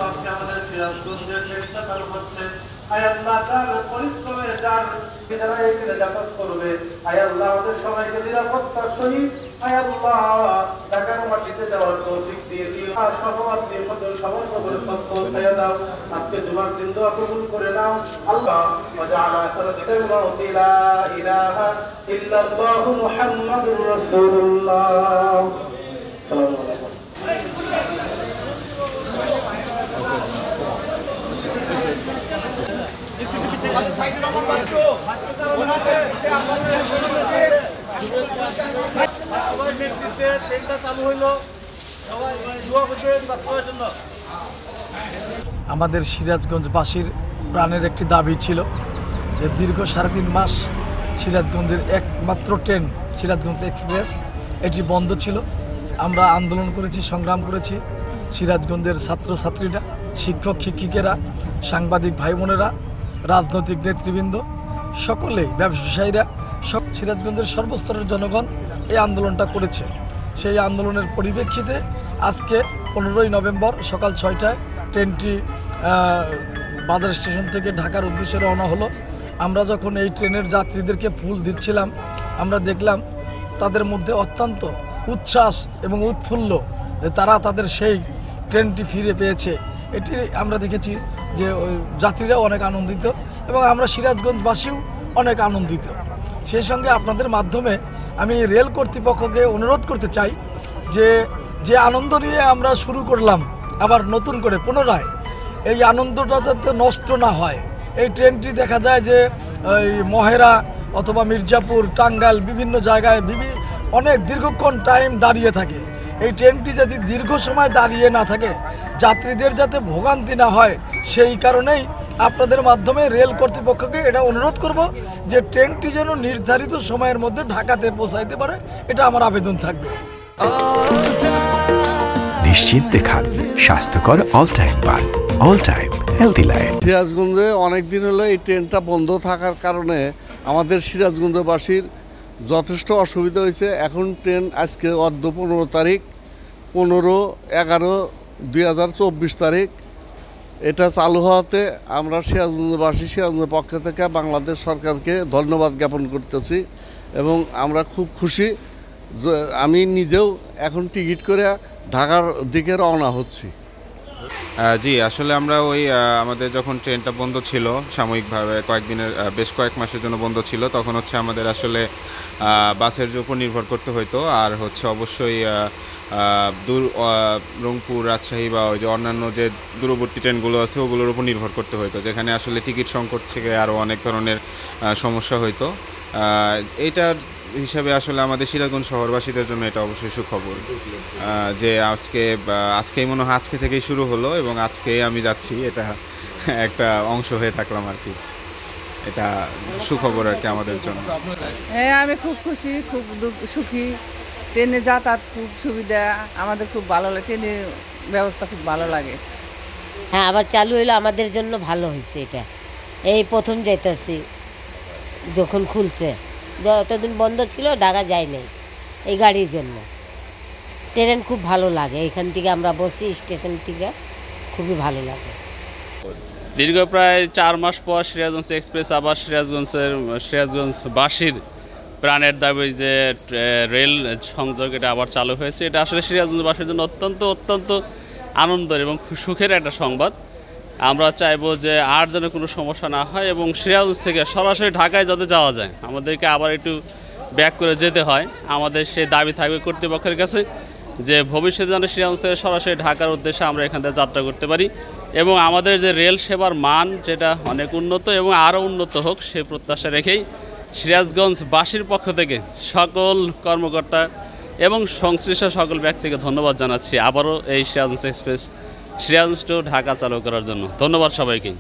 আজকে আমাদের সিরাজগঞ্জের চেষ্টা চালু হচ্ছে। আয় আল্লাহ, তার পরিশ্রমে যারা এখানে যাতায়াত করবে, আয় আল্লাহ আমাদের সবাইকে নিরাপত্তার সহিত আয় আল্লাহ ঢাকার মাটিতে যাওয়ার তৌফিক দিয়ে দিও। সহমাত্রীয় সকল সমস্ত পৌঁছাইয়া দাও। আজকে জুমার দিন দোয়া কবুল করে নাও আল্লাহ। ওয়াজআল আখিরাতাল মাউতি লা ইলাহা ইল্লাল্লাহু মুহাম্মাদুর রাসূলুল্লাহ। আসসালামু আলাইকুম। আমাদের সিরাজগঞ্জবাসীর প্রাণের একটি দাবি ছিল যে দীর্ঘ 3.5 মাস সিরাজগঞ্জের একমাত্র ট্রেন সিরাজগঞ্জ এক্সপ্রেস এটি বন্ধ ছিল। আমরা আন্দোলন করেছি, সংগ্রাম করেছি। সিরাজগঞ্জের ছাত্রছাত্রীরা, শিক্ষক শিক্ষিকেরা, সাংবাদিক ভাই বোনেরা, রাজনৈতিক নেতৃবৃন্দ, সকলে ব্যবসায়ীরা, সব সিরাজগঞ্জের সর্বস্তরের জনগণ এই আন্দোলনটা করেছে। সেই আন্দোলনের পরিপ্রেক্ষিতে আজকে 15ই নভেম্বর সকাল 6টায় ট্রেনটি বাজার স্টেশন থেকে ঢাকার উদ্দেশ্যে রওনা হলো। আমরা যখন এই ট্রেনের যাত্রীদেরকে ফুল দিচ্ছিলাম, আমরা দেখলাম তাদের মধ্যে অত্যন্ত উচ্ছ্বাস এবং উৎফুল্ল যে তারা তাদের সেই ট্রেনটি ফিরে পেয়েছে। এটি আমরা দেখেছি যে যাত্রীরাও অনেক আনন্দিত এবং আমরা সিরাজগঞ্জবাসীও অনেক আনন্দিত। সেই সঙ্গে আপনাদের মাধ্যমে আমি রেল কর্তৃপক্ষকে অনুরোধ করতে চাই যে আনন্দ নিয়ে আমরা শুরু করলাম আবার নতুন করে পুনরায় এই আনন্দটা যাতে নষ্ট না হয়। এই ট্রেনটি দেখা যায় যে মহেরা অথবা মির্জাপুর, টাঙ্গাইল বিভিন্ন জায়গায় অনেক দীর্ঘক্ষণ টাইম দাঁড়িয়ে থাকে। এই ট্রেনটি যদি দীর্ঘ সময় দাঁড়িয়ে না থাকে, যাত্রীদের যাতে ভোগান্তি না হয়, সেই কারণেই আপনাদের মাধ্যমে রেল কর্তৃপক্ষকে এটা অনুরোধ করব যে ট্রেনটি যেন নির্ধারিত সময়ের মধ্যে ঢাকাতে পৌঁছাইতে পারে, এটা আমার আবেদন থাকবে। নিশ্চিন্তে খান স্বাস্থ্যকর অল টাইম পান, অল টাইম হেলদি লাইফ। সিরাজগঞ্জে অনেক দিন হলো এই ট্রেনটা বন্ধ থাকার কারণে আমাদের সিরাজগঞ্জবাসীর যথেষ্ট অসুবিধা হয়েছে। এখন ট্রেন আজকে 15 তারিখ, 15/11/2024 তারিখ এটা চালু হওয়াতে আমরা সিরাজগঞ্জবাসী সিরাজগঞ্জের পক্ষ থেকে বাংলাদেশ সরকারকে ধন্যবাদ জ্ঞাপন করতেছি এবং আমরা খুব খুশি। আমি নিজেও এখন টিকিট করে ঢাকার দিকে রওনা হচ্ছি। জি, আসলে আমরা আমাদের যখন ট্রেনটা বন্ধ ছিল সাময়িকভাবে কয়েকদিনের, বেশ কয়েক মাসের জন্য বন্ধ ছিল, তখন আমাদের আসলে বাসের উপর নির্ভর করতে হতো। আর অবশ্যই রংপুর, রাজশাহী বা ওই যে অন্যান্য যে দূরবর্তী ট্রেনগুলো আছে ওগুলোর উপর নির্ভর করতে হতো, যেখানে আসলে টিকিট সংকট থেকে আরও অনেক ধরনের সমস্যা হতো। এইটার হিসাবে আসলে আমাদের সিরাজগঞ্জ শহরবাসীদের জন্য এটা অবশ্যই সুখবর যে আজকেই মনে হয় আজকে থেকেই শুরু হলো এবং আজকেই আমি যাচ্ছি, এটা একটা অংশ হয়ে থাকলাম আর কি। এটা সুখবর আর কি আমাদের জন্য। হ্যাঁ, আমি খুব খুশি, খুব সুখী। ট্রেনে যাতায়াত খুব সুবিধা, আমাদের খুব ভালো লাগে, ট্রেনের ব্যবস্থা খুব ভালো লাগে। হ্যাঁ, আবার চালু হইলো আমাদের জন্য ভালো হয়েছে। এটা এই প্রথম যাইতেছি যখন খুলছে, যতদিন বন্ধ ছিল ঢাকা যায় নাই এই গাড়ির জন্য। ট্রেন খুব ভালো লাগে, এখান থেকে আমরা বসি স্টেশন থেকে, খুবই ভালো লাগে। দীর্ঘ প্রায় 4 মাস পর সিরাজগঞ্জ এক্সপ্রেস আবার সিরাজগঞ্জবাসীর প্রাণের দাবি যে রেল সংযোগ এটা আবার চালু হয়েছে। এটা আসলে সিরাজগঞ্জবাসীর জন্য অত্যন্ত আনন্দের এবং সুখের একটা সংবাদ। আমরা চাইবো যে আর যেন কোনো সমস্যা না হয় এবং সিরাজগঞ্জ থেকে সরাসরি ঢাকায় যাতে যাওয়া যায়, আমাদেরকে আবার একটু ব্যাক করে যেতে হয়। আমাদের সেই দাবি থাকবে কর্তৃপক্ষের কাছে যে ভবিষ্যতে যেন সিরাজগঞ্জ থেকে সরাসরি ঢাকার উদ্দেশ্যে আমরা এখান থেকে যাত্রা করতে পারি এবং আমাদের যে রেল সেবার মান যেটা অনেক উন্নত এবং আরও উন্নত হোক সেই প্রত্যাশা রেখেই সিরাজগঞ্জবাসীর পক্ষ থেকে সকল কর্মকর্তা এবং সংশ্লিষ্ট সকল ব্যক্তিকে ধন্যবাদ জানাচ্ছি আবারও এই সিরাজগঞ্জ এক্সপ্রেস সিরাজগঞ্জ টু ঢাকা চালু করার জন্য। ধন্যবাদ সবাইকে।